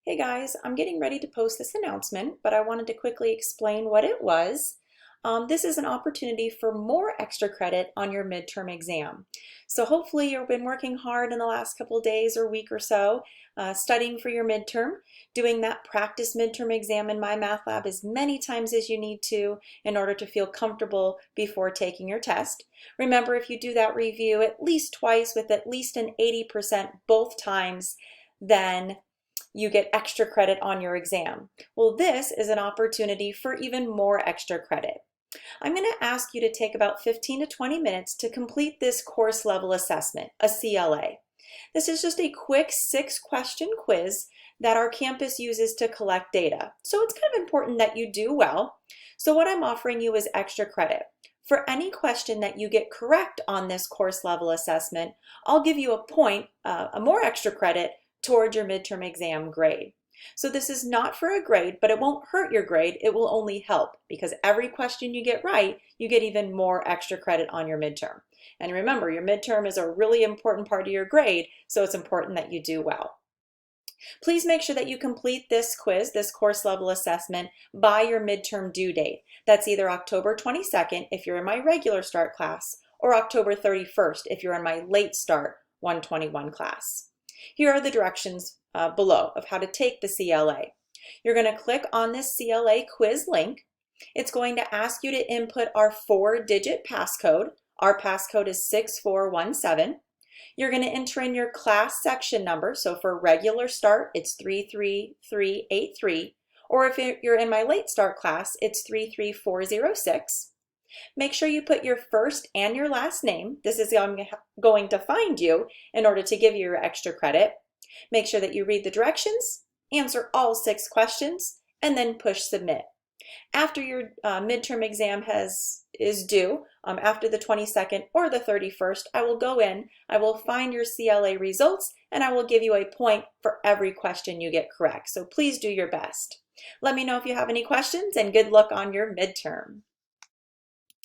Hey guys, I'm getting ready to post this announcement, but I wanted to quickly explain what it was. This is an opportunity for more extra credit on your midterm exam. So hopefully you've been working hard in the last couple days or week or so, studying for your midterm, doing that practice midterm exam in my math lab as many times as you need to in order to feel comfortable before taking your test. Remember, if you do that review at least twice with at least an 80% both times, then you get extra credit on your exam. Well, this is an opportunity for even more extra credit. I'm going to ask you to take about 15 to 20 minutes to complete this course level assessment, a CLA. This is just a quick 6-question quiz that our campus uses to collect data. So it's kind of important that you do well. So what I'm offering you is extra credit. For any question that you get correct on this course level assessment, I'll give you a point, a more extra credit toward your midterm exam grade. So this is not for a grade, but it won't hurt your grade. It will only help because every question you get right, you get even more extra credit on your midterm. And remember, your midterm is a really important part of your grade, so it's important that you do well. Please make sure that you complete this quiz, this course level assessment, by your midterm due date. That's either October 22nd if you're in my regular start class, or October 31st if you're in my late start 121 class. Here are the directions below of how to take the CLA. You're going to click on this CLA quiz link. It's going to ask you to input our 4-digit passcode. Our passcode is 6417. You're going to enter in your class section number. So for regular start, it's 33383. Or if you're in my late start class, it's 33406. Make sure you put your first and your last name. This is how I'm going to find you in order to give you your extra credit. Make sure that you read the directions, answer all 6 questions, and then push submit. After your midterm exam is due, after the 22nd or the 31st, I will go in, I will find your CLA results, and I will give you a point for every question you get correct. So please do your best. Let me know if you have any questions, and good luck on your midterm.